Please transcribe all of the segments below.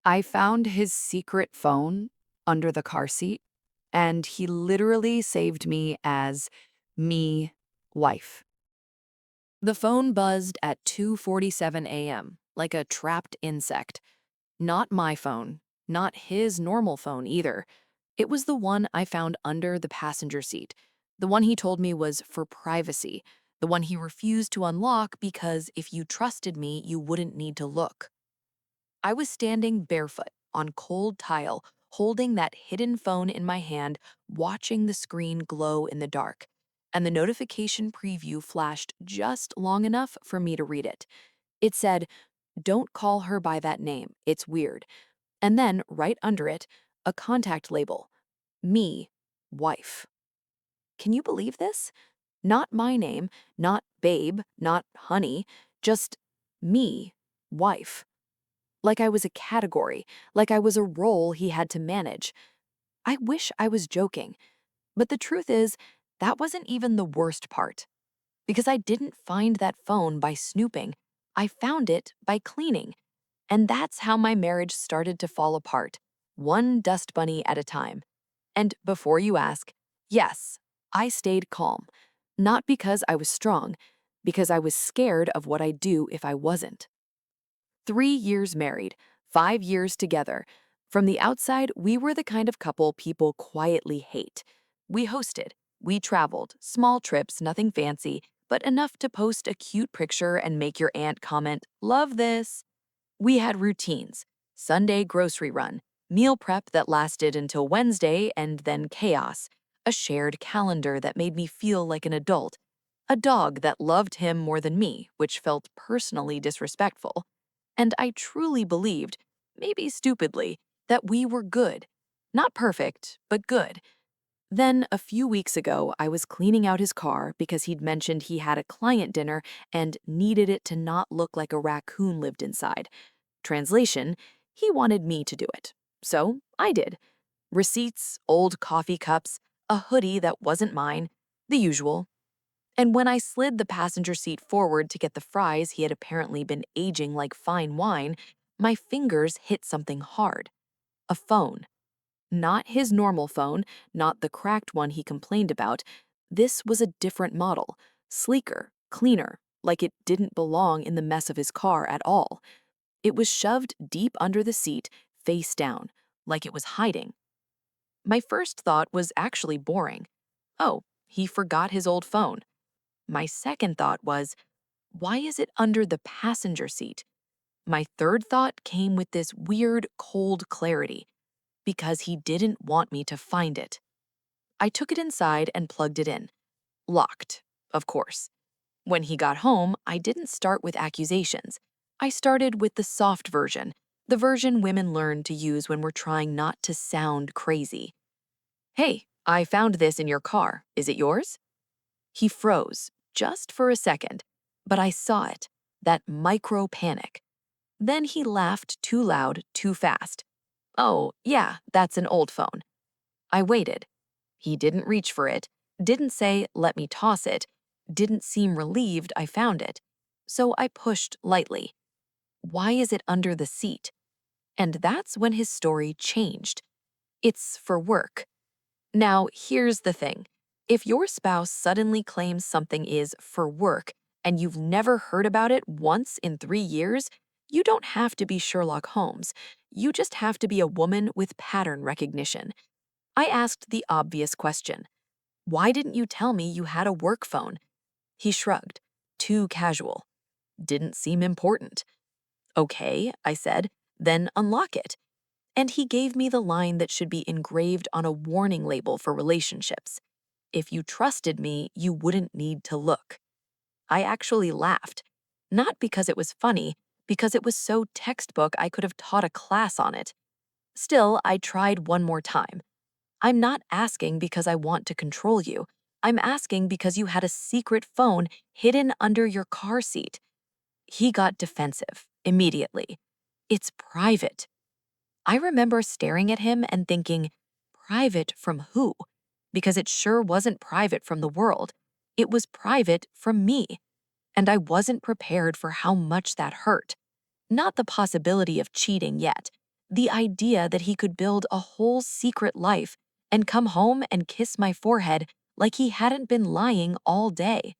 I found his secret phone under the car seat, and he literally saved me as me wife. The phone buzzed at 2:47 a.m., like a trapped insect. Not my phone, not his normal phone either. It was the one I found under the passenger seat, the one he told me was for privacy, the one he refused to unlock because if you trusted me, you wouldn't need to look. I was standing barefoot on cold tile, holding that hidden phone in my hand, watching the screen glow in the dark. And the notification preview flashed just long enough for me to read it. It said, "Don't call her by that name, it's weird." And then, right under it, a contact label, me, wife. Can you believe this? Not my name, not babe, not honey, just me, wife. Like I was a category, like I was a role he had to manage. I wish I was joking, but the truth is, that wasn't even the worst part. Because I didn't find that phone by snooping, I found it by cleaning. And that's how my marriage started to fall apart, one dust bunny at a time. And before you ask, yes, I stayed calm. Not because I was strong, because I was scared of what I'd do if I wasn't. 3 years married, 5 years together. From the outside, we were the kind of couple people quietly hate. We hosted, we traveled, small trips, nothing fancy, but enough to post a cute picture and make your aunt comment, "Love this." We had routines, Sunday grocery run, meal prep that lasted until Wednesday and then chaos, a shared calendar that made me feel like an adult, a dog that loved him more than me, which felt personally disrespectful. And I truly believed, maybe stupidly, that we were good. Not perfect, but good. Then, a few weeks ago, I was cleaning out his car because he'd mentioned he had a client dinner and needed it to not look like a raccoon lived inside. Translation, he wanted me to do it. So I did. Receipts, old coffee cups, a hoodie that wasn't mine, the usual. And when I slid the passenger seat forward to get the fries he had apparently been aging like fine wine, my fingers hit something hard. A phone. Not his normal phone, not the cracked one he complained about. This was a different model, sleeker, cleaner, like it didn't belong in the mess of his car at all. It was shoved deep under the seat, face down, like it was hiding. My first thought was actually boring. Oh, he forgot his old phone. My second thought was, why is it under the passenger seat? My third thought came with this weird, cold clarity. Because he didn't want me to find it. I took it inside and plugged it in. Locked, of course. When he got home, I didn't start with accusations. I started with the soft version, the version women learn to use when we're trying not to sound crazy. "Hey, I found this in your car. Is it yours?" He froze, just for a second, but I saw it, that micro panic. Then he laughed too loud, too fast. "Oh, yeah, that's an old phone." I waited. He didn't reach for it, didn't say, "Let me toss it," didn't seem relieved I found it. So I pushed lightly. "Why is it under the seat?" And that's when his story changed. "It's for work." Now, here's the thing. If your spouse suddenly claims something is for work and you've never heard about it once in 3 years, you don't have to be Sherlock Holmes. You just have to be a woman with pattern recognition. I asked the obvious question. "Why didn't you tell me you had a work phone?" He shrugged. Too casual. Didn't seem important. "Okay," I said, "then unlock it." And he gave me the line that should be engraved on a warning label for relationships. "If you trusted me, you wouldn't need to look." I actually laughed. Not because it was funny, because it was so textbook I could have taught a class on it. Still, I tried one more time. "I'm not asking because I want to control you. I'm asking because you had a secret phone hidden under your car seat." He got defensive, immediately. "It's private." I remember staring at him and thinking, private from who? Because it sure wasn't private from the world. It was private from me. And I wasn't prepared for how much that hurt. Not the possibility of cheating yet, The idea that he could build a whole secret life and come home and kiss my forehead like he hadn't been lying all day.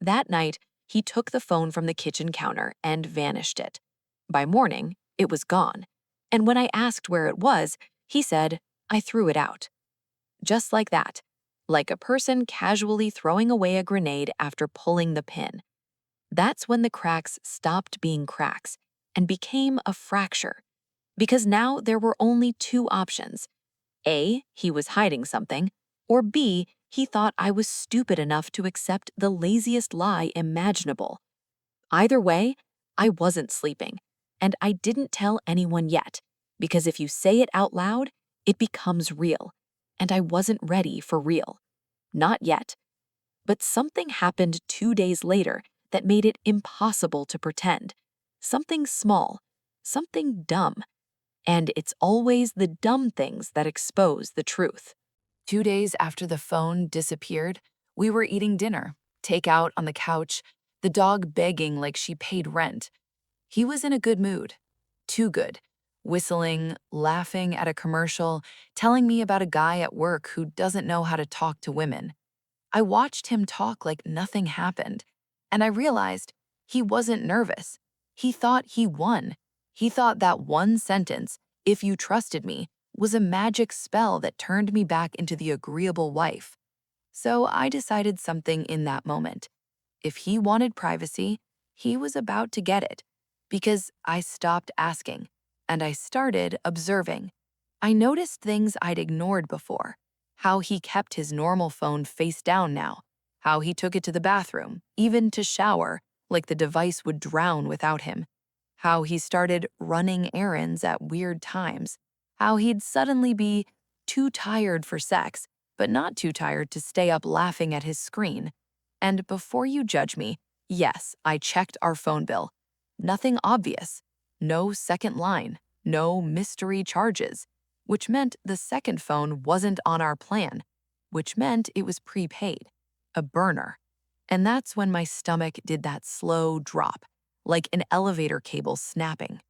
That night, he took the phone from the kitchen counter and vanished it. By morning, it was gone. And when I asked where it was, he said, I threw it out. Just like that, like a person casually throwing away a grenade after pulling the pin. That's when the cracks stopped being cracks and became a fracture. Because now there were only two options. A, he was hiding something, or B, he thought I was stupid enough to accept the laziest lie imaginable. Either way, I wasn't sleeping, and I didn't tell anyone yet, because if you say it out loud, it becomes real, and I wasn't ready for real. Not yet. But something happened 2 days later that made it impossible to pretend. Something small, something dumb. And it's always the dumb things that expose the truth. 2 days after the phone disappeared, we were eating dinner, takeout on the couch, the dog begging like she paid rent. He was in a good mood. Too good. Whistling, laughing at a commercial, telling me about a guy at work who doesn't know how to talk to women. I watched him talk like nothing happened, and I realized he wasn't nervous. He thought he won. He thought that one sentence, if you trusted me, was a magic spell that turned me back into the agreeable wife. So I decided something in that moment. If he wanted privacy, he was about to get it, because I stopped asking, and I started observing. I noticed things I'd ignored before. How he kept his normal phone face down now. How he took it to the bathroom, even to shower, like the device would drown without him. How he started running errands at weird times. How he'd suddenly be too tired for sex, but not too tired to stay up laughing at his screen. And before you judge me, yes, I checked our phone bill. Nothing obvious. No second line. No mystery charges. Which meant the second phone wasn't on our plan. Which meant it was prepaid. A burner. And that's when my stomach did that slow drop, like an elevator cable snapping.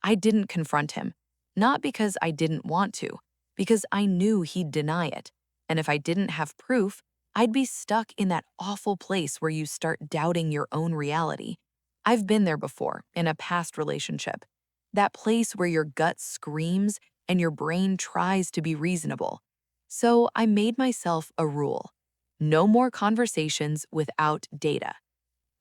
I didn't confront him. Not because I didn't want to, because I knew he'd deny it. And if I didn't have proof, I'd be stuck in that awful place where you start doubting your own reality. I've been there before, in a past relationship. That place where your gut screams and your brain tries to be reasonable. So I made myself a rule. No more conversations without data.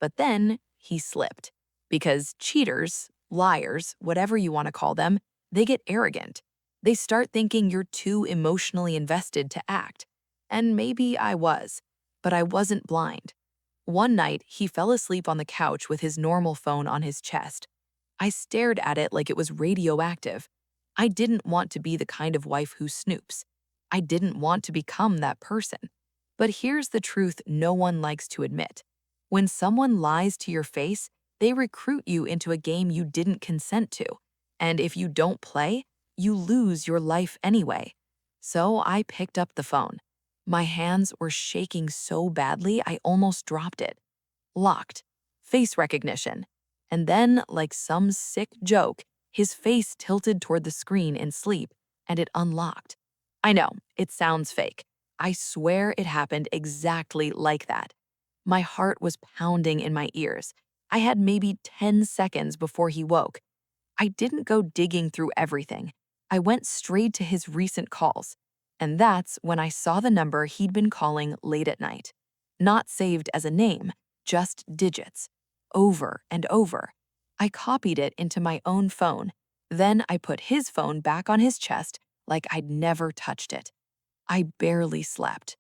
But then he slipped. Because cheaters, liars, whatever you want to call them, they get arrogant. They start thinking you're too emotionally invested to act. And maybe I was, but I wasn't blind. One night, he fell asleep on the couch with his normal phone on his chest. I stared at it like it was radioactive. I didn't want to be the kind of wife who snoops. I didn't want to become that person. But here's the truth no one likes to admit. When someone lies to your face, they recruit you into a game you didn't consent to. And if you don't play, you lose your life anyway. So I picked up the phone. My hands were shaking so badly I almost dropped it. Locked. Face recognition. And then, like some sick joke, his face tilted toward the screen in sleep, and it unlocked. I know, it sounds fake. I swear it happened exactly like that. My heart was pounding in my ears. I had maybe 10 seconds before he woke. I didn't go digging through everything. I went straight to his recent calls. And that's when I saw the number he'd been calling late at night. Not saved as a name, just digits. Over and over. I copied it into my own phone. Then I put his phone back on his chest like I'd never touched it. I barely slept.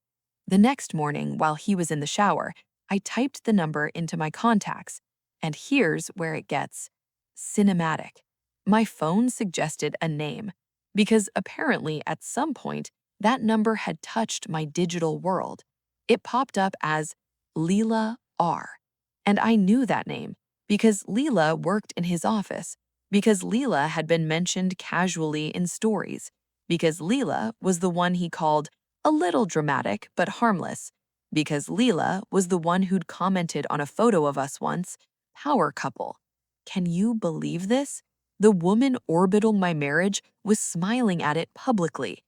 The next morning, while he was in the shower, I typed the number into my contacts. And here's where it gets cinematic. My phone suggested a name, because apparently at some point, that number had touched my digital world. It popped up as Leela R. And I knew that name because Leela worked in his office, because Leela had been mentioned casually in stories, because Leela was the one he called a little dramatic but harmless, because Leela was the one who'd commented on a photo of us once, power couple. Can you believe this? The woman orbiting my marriage was smiling at it publicly.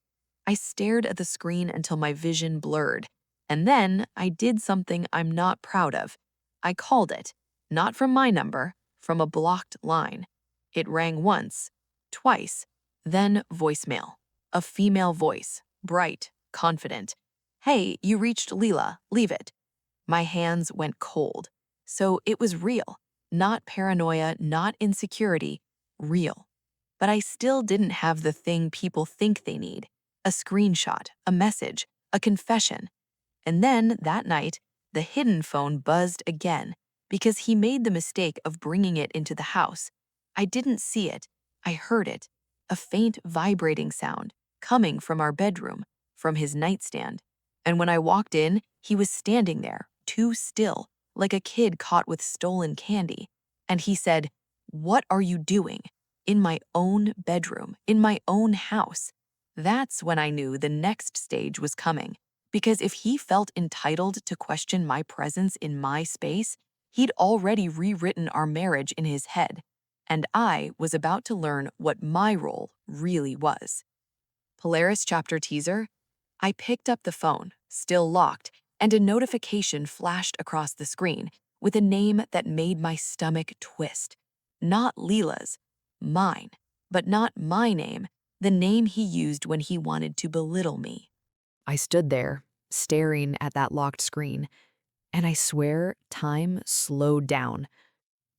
I stared at the screen until my vision blurred. And then I did something I'm not proud of. I called it, not from my number, from a blocked line. It rang once, twice, then voicemail. A female voice, bright, confident. Hey, you reached Leela, leave it. My hands went cold. So it was real. Not paranoia, not insecurity, real. But I still didn't have the thing people think they need: a screenshot, a message, a confession. And then, that night, the hidden phone buzzed again because he made the mistake of bringing it into the house. I didn't see it. I heard it, a faint vibrating sound coming from our bedroom, from his nightstand. And when I walked in, he was standing there, too still, like a kid caught with stolen candy. And he said, "What are you doing? In my own bedroom, in my own house." That's when I knew the next stage was coming. Because if he felt entitled to question my presence in my space, he'd already rewritten our marriage in his head. And I was about to learn what my role really was. Polaris chapter teaser. I picked up the phone, still locked, and a notification flashed across the screen with a name that made my stomach twist. Not Leela's, mine, but not my name, the name he used when he wanted to belittle me. I stood there, staring at that locked screen, and I swear time slowed down.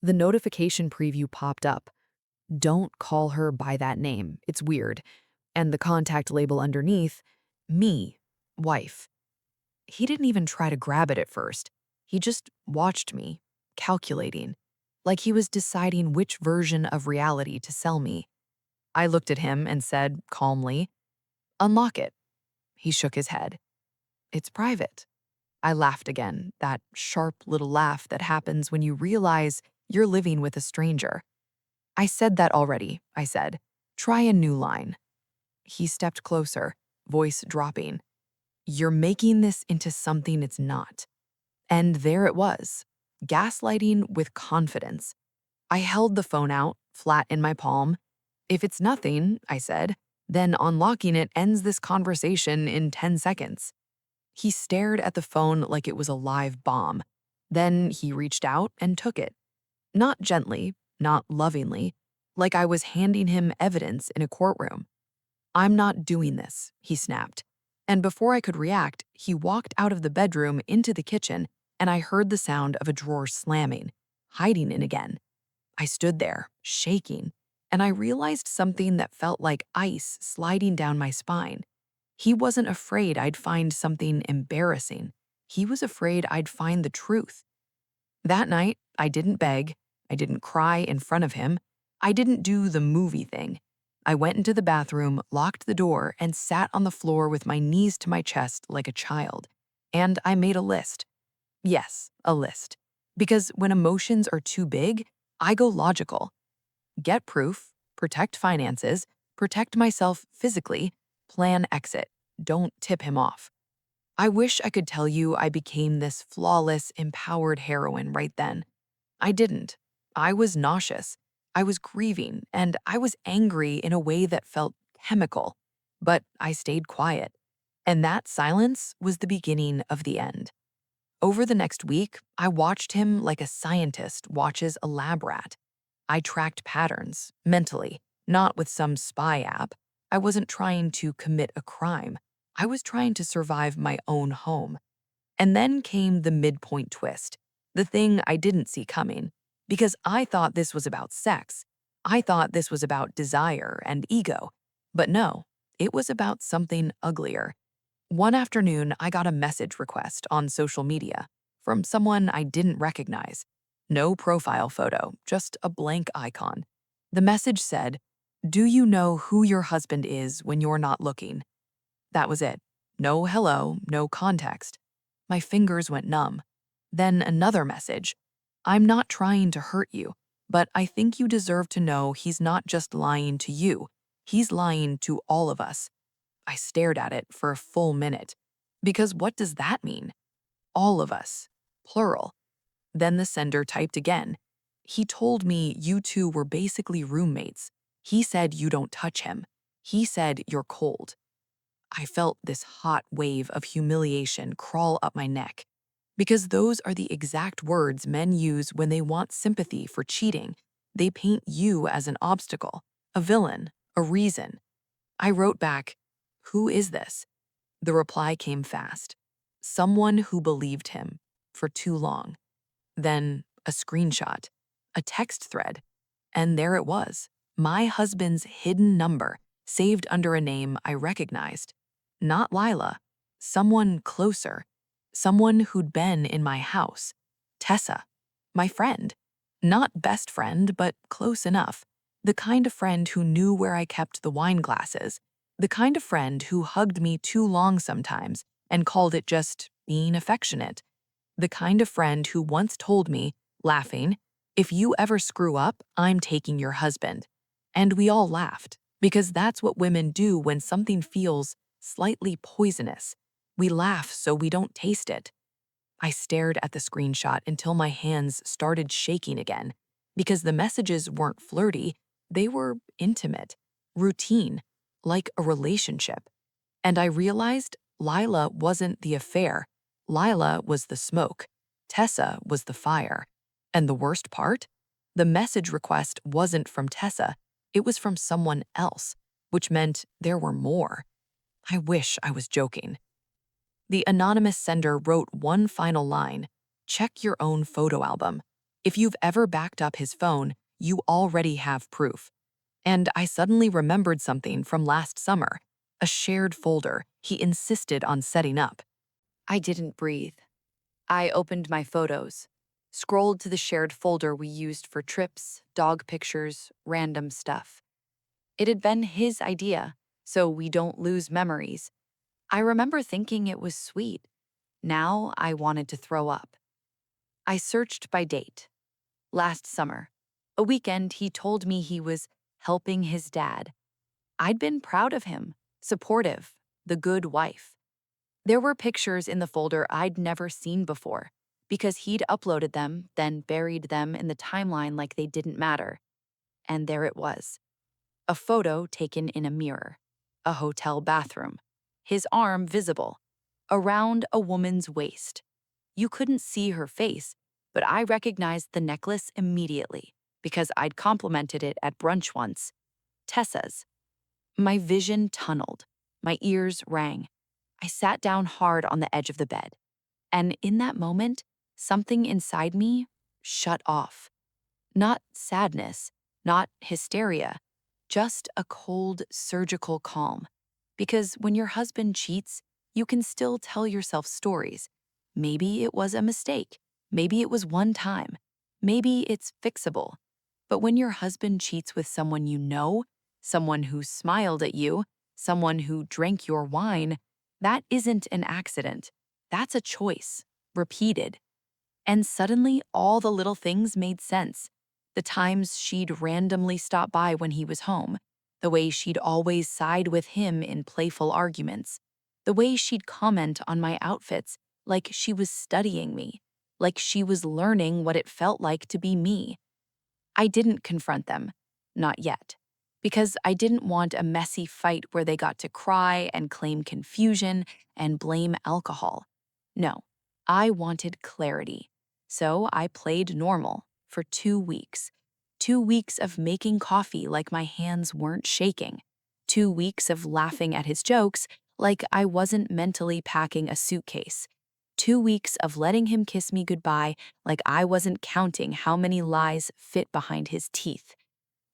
The notification preview popped up. Don't call her by that name, it's weird. And the contact label underneath, me, wife. He didn't even try to grab it at first. He just watched me, calculating, like he was deciding which version of reality to sell me. I looked at him and said calmly, "Unlock it." He shook his head. "It's private." I laughed again, that sharp little laugh that happens when you realize you're living with a stranger. "I said that already," I said. "Try a new line." He stepped closer, voice dropping. "You're making this into something it's not." And there it was, gaslighting with confidence. I held the phone out, flat in my palm. "If it's nothing," I said, "then unlocking it ends this conversation in 10 seconds. He stared at the phone like it was a live bomb. Then he reached out and took it. Not gently, not lovingly, like I was handing him evidence in a courtroom. "I'm not doing this," he snapped. And before I could react, he walked out of the bedroom into the kitchen, and I heard the sound of a drawer slamming, hiding it again. I stood there, shaking, and I realized something that felt like ice sliding down my spine. He wasn't afraid I'd find something embarrassing. He was afraid I'd find the truth. That night, I didn't beg. I didn't cry in front of him. I didn't do the movie thing. I went into the bathroom, locked the door, and sat on the floor with my knees to my chest like a child. And I made a list. Yes, a list. Because when emotions are too big, I go logical. Get proof, protect finances, protect myself physically, plan exit. Don't tip him off. I wish I could tell you I became this flawless, empowered heroine right then. I didn't. I was nauseous. I was grieving, and I was angry in a way that felt chemical. But I stayed quiet. And that silence was the beginning of the end. Over the next week, I watched him like a scientist watches a lab rat. I tracked patterns, mentally, not with some spy app. I wasn't trying to commit a crime. I was trying to survive my own home. And then came the midpoint twist, the thing I didn't see coming, because I thought this was about sex. I thought this was about desire and ego. But no, it was about something uglier. One afternoon, I got a message request on social media from someone I didn't recognize. No profile photo, just a blank icon. The message said, "Do you know who your husband is when you're not looking?" That was it. No hello, no context. My fingers went numb. Then another message. "I'm not trying to hurt you, but I think you deserve to know he's not just lying to you. He's lying to all of us." I stared at it for a full minute. Because what does that mean? All of us. Plural. Then the sender typed again. He told me you two were basically roommates. He said you don't touch him. He said you're cold. I felt this hot wave of humiliation crawl up my neck. Because those are the exact words men use when they want sympathy for cheating. They paint you as an obstacle, a villain, a reason. I wrote back, "Who is this?" The reply came fast. Someone who believed him for too long. Then a screenshot, a text thread, and there it was, my husband's hidden number, saved under a name I recognized. Not Lila, someone closer, someone who'd been in my house. Tessa, my friend. Not best friend, but close enough. The kind of friend who knew where I kept the wine glasses. The kind of friend who hugged me too long sometimes and called it just being affectionate. The kind of friend who once told me, laughing, "If you ever screw up, I'm taking your husband." And we all laughed, because that's what women do when something feels slightly poisonous. We laugh so we don't taste it. I stared at the screenshot until my hands started shaking again, because the messages weren't flirty, they were intimate, routine, like a relationship. And I realized Lila wasn't the affair. Lila was the smoke. Tessa was the fire. And the worst part? The message request wasn't from Tessa. It was from someone else, which meant there were more. I wish I was joking. The anonymous sender wrote one final line: "Check your own photo album. If you've ever backed up his phone, you already have proof." And I suddenly remembered something from last summer, a shared folder he insisted on setting up. I didn't breathe. I opened my photos, scrolled to the shared folder we used for trips, dog pictures, random stuff. It had been his idea, so we don't lose memories. I remember thinking it was sweet. Now I wanted to throw up. I searched by date. Last summer, a weekend he told me he was helping his dad. I'd been proud of him, supportive, the good wife. There were pictures in the folder I'd never seen before, because he'd uploaded them, then buried them in the timeline like they didn't matter. And there it was. A photo taken in a mirror. A hotel bathroom. His arm visible. Around a woman's waist. You couldn't see her face, but I recognized the necklace immediately, because I'd complimented it at brunch once. Tessa's. My vision tunneled. My ears rang. I sat down hard on the edge of the bed. And in that moment, something inside me shut off. Not sadness, not hysteria, just a cold, surgical calm. Because when your husband cheats, you can still tell yourself stories. Maybe it was a mistake. Maybe it was one time. Maybe it's fixable. But when your husband cheats with someone you know, someone who smiled at you, someone who drank your wine, that isn't an accident. That's a choice, repeated. And suddenly, all the little things made sense. The times she'd randomly stop by when he was home, the way she'd always side with him in playful arguments, the way she'd comment on my outfits like she was studying me, like she was learning what it felt like to be me. I didn't confront them, not yet, because I didn't want a messy fight where they got to cry and claim confusion and blame alcohol. No, I wanted clarity. So I played normal for 2 weeks. 2 weeks of making coffee like my hands weren't shaking. 2 weeks of laughing at his jokes like I wasn't mentally packing a suitcase. 2 weeks of letting him kiss me goodbye like I wasn't counting how many lies fit behind his teeth.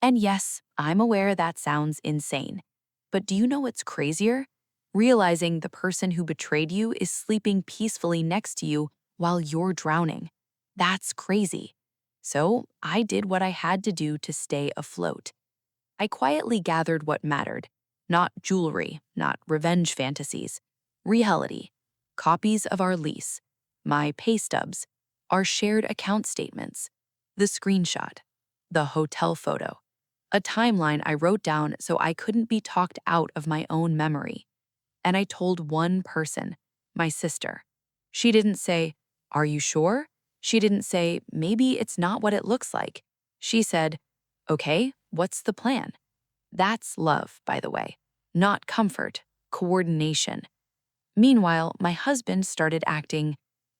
And yes, I'm aware that sounds insane. But do you know what's crazier? Realizing the person who betrayed you is sleeping peacefully next to you while you're drowning. That's crazy. So I did what I had to do to stay afloat. I quietly gathered what mattered. Not jewelry, not revenge fantasies. Reality. Copies of our lease. My pay stubs. Our shared account statements. The screenshot. The hotel photo. A timeline I wrote down so I couldn't be talked out of my own memory. And I told one person, my sister. She didn't say, "Are you sure?" She didn't say, maybe it's not what it looks like. She said, okay, what's the plan? That's love, by the way, not comfort, coordination. Meanwhile, my husband started acting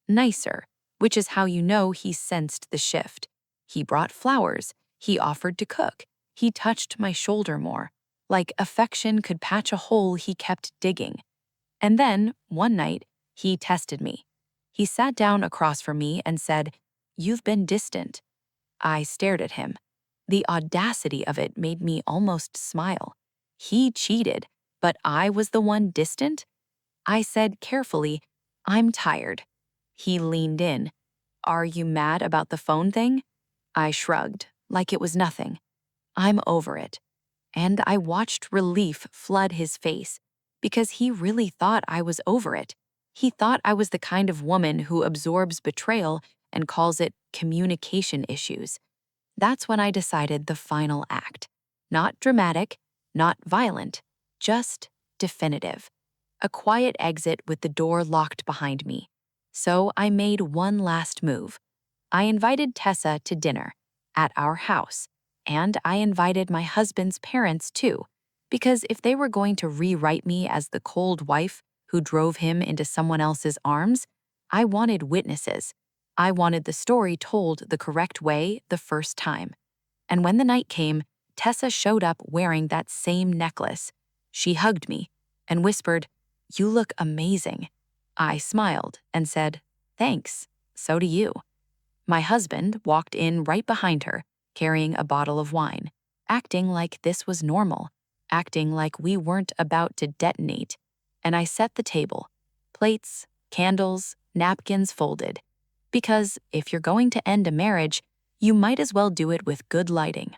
nicer, which is how you know he sensed the shift. He brought flowers, he offered to cook, he touched my shoulder more. Like affection could patch a hole he kept digging. And then, one night, he tested me. He sat down across from me and said, "You've been distant." I stared at him. The audacity of it made me almost smile. He cheated, but I was the one distant? I said carefully, "I'm tired." He leaned in. "Are you mad about the phone thing?" I shrugged, like it was nothing. "I'm over it." And I watched relief flood his face, because he really thought I was over it. He thought I was the kind of woman who absorbs betrayal and calls it communication issues. That's when I decided the final act. Not dramatic, not violent, just definitive. A quiet exit with the door locked behind me. So I made one last move. I invited Tessa to dinner at our house, and I invited my husband's parents too, because if they were going to rewrite me as the cold wife who drove him into someone else's arms, I wanted witnesses. I wanted the story told the correct way the first time. And when the night came, Tessa showed up wearing that same necklace. She hugged me and whispered, "You look amazing." I smiled and said, "Thanks, so do you." My husband walked in right behind her, carrying a bottle of wine, acting like this was normal, acting like we weren't about to detonate. And I set the table. Plates, candles, napkins folded. Because if you're going to end a marriage, you might as well do it with good lighting.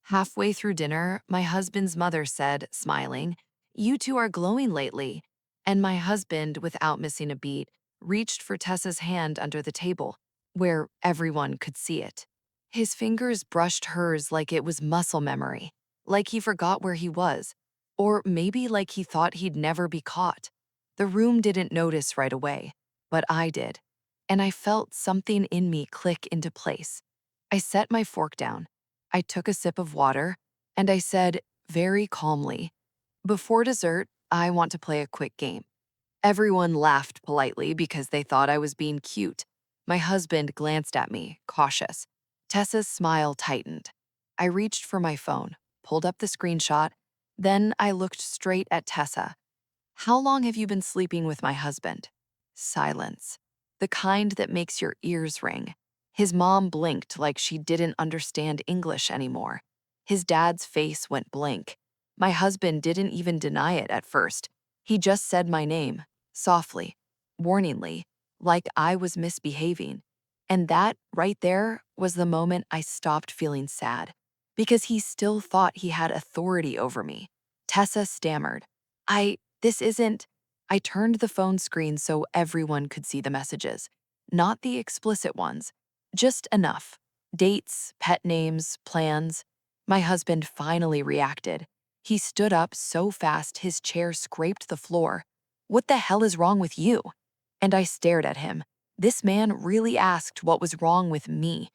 Halfway through dinner, my husband's mother said, smiling, "You two are glowing lately." And my husband, without missing a beat, reached for Tessa's hand under the table, where everyone could see it. His fingers brushed hers like it was muscle memory, like he forgot where he was, or maybe like he thought he'd never be caught. The room didn't notice right away, but I did, and I felt something in me click into place. I set my fork down. I took a sip of water, and I said, very calmly, "Before dessert, I want to play a quick game." Everyone laughed politely because they thought I was being cute. My husband glanced at me, cautious. Tessa's smile tightened. I reached for my phone, pulled up the screenshot, then I looked straight at Tessa. "How long have you been sleeping with my husband?" Silence. The kind that makes your ears ring. His mom blinked like she didn't understand English anymore. His dad's face went blank. My husband didn't even deny it at first. He just said my name, softly, warningly, like I was misbehaving. And that, right there, was the moment I stopped feeling sad. Because he still thought he had authority over me. Tessa stammered. This isn't. I turned the phone screen so everyone could see the messages. Not the explicit ones. Just enough. Dates, pet names, plans. My husband finally reacted. He stood up so fast his chair scraped the floor. "What the hell is wrong with you?" And I stared at him. This man really asked what was wrong with me.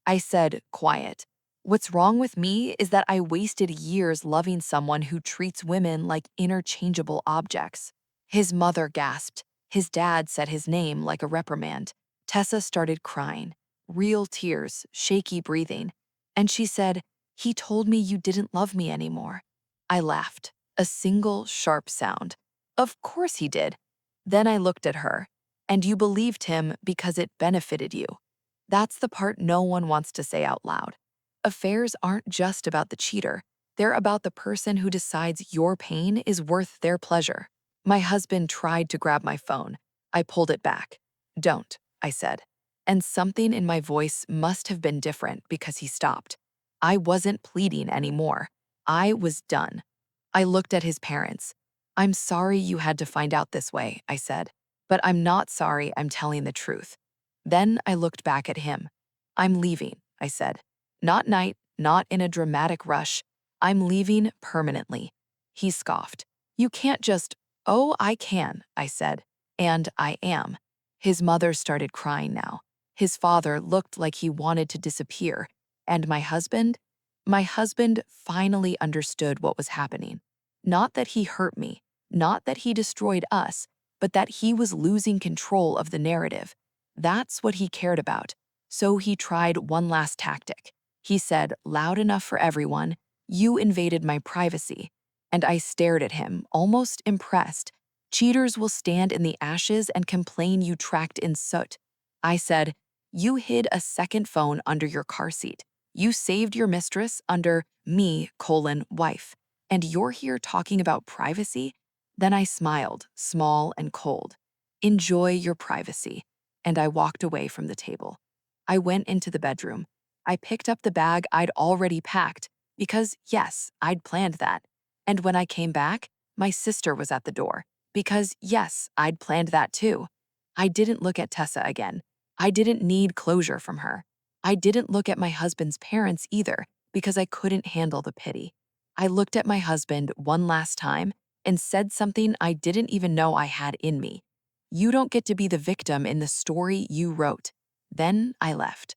I said, quiet, "What's wrong with me is that I wasted years loving someone who treats women like interchangeable objects." His mother gasped. His dad said his name like a reprimand. Tessa started crying. Real tears, shaky breathing. And she said, "He told me you didn't love me anymore." I laughed. A single, sharp sound. "Of course he did." Then I looked at her. "And you believed him because it benefited you." That's the part no one wants to say out loud. Affairs aren't just about the cheater. They're about the person who decides your pain is worth their pleasure. My husband tried to grab my phone. I pulled it back. "Don't," I said. And something in my voice must have been different because he stopped. I wasn't pleading anymore. I was done. I looked at his parents. "I'm sorry you had to find out this way," I said. "But I'm not sorry I'm telling the truth." Then I looked back at him. "I'm leaving," I said. "Not night, not in a dramatic rush. I'm leaving permanently." He scoffed. "You can't just—" "Oh, I can," I said. "And I am." His mother started crying now. His father looked like he wanted to disappear, and my husband? My husband finally understood what was happening. Not that he hurt me, not that he destroyed us, but that he was losing control of the narrative. That's what he cared about. So he tried one last tactic. He said, loud enough for everyone, "You invaded my privacy." And I stared at him, almost impressed. "Cheaters will stand in the ashes and complain you tracked in soot." I said, "You hid a second phone under your car seat. You saved your mistress under me:wife. And you're here talking about privacy?" Then I smiled, small and cold. "Enjoy your privacy." And I walked away from the table. I went into the bedroom. I picked up the bag I'd already packed because, yes, I'd planned that. And when I came back, my sister was at the door because, yes, I'd planned that too. I didn't look at Tessa again. I didn't need closure from her. I didn't look at my husband's parents either because I couldn't handle the pity. I looked at my husband one last time and said something I didn't even know I had in me. "You don't get to be the victim in the story you wrote." Then I left.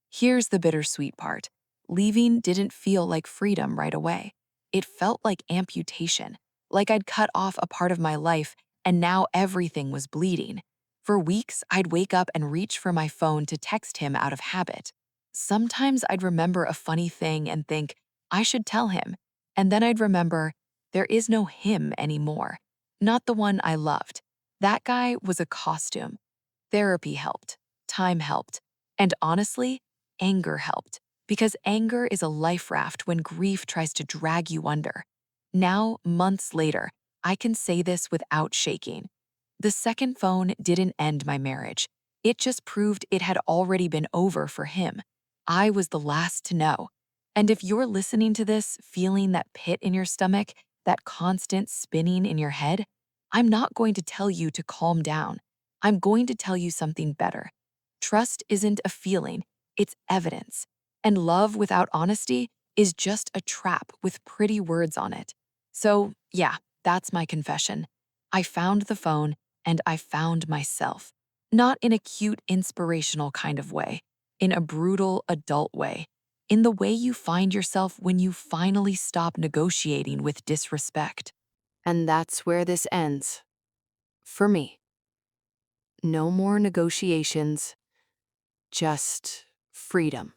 Here's the bittersweet part. Leaving didn't feel like freedom right away. It felt like amputation, like I'd cut off a part of my life and now everything was bleeding. For weeks, I'd wake up and reach for my phone to text him out of habit. Sometimes I'd remember a funny thing and think, I should tell him. And then I'd remember, there is no him anymore. Not the one I loved. That guy was a costume. Therapy helped. Time helped. And honestly, anger helped. Because anger is a life raft when grief tries to drag you under. Now, months later, I can say this without shaking. The second phone didn't end my marriage. It just proved it had already been over for him. I was the last to know. And if you're listening to this feeling that pit in your stomach, that constant spinning in your head, I'm not going to tell you to calm down. I'm going to tell you something better. Trust isn't a feeling, it's evidence. And love without honesty is just a trap with pretty words on it. So, yeah, that's my confession. I found the phone and I found myself. Not in a cute, inspirational kind of way, in a brutal, adult way. In the way you find yourself when you finally stop negotiating with disrespect. And that's where this ends. For me. No more negotiations, just freedom.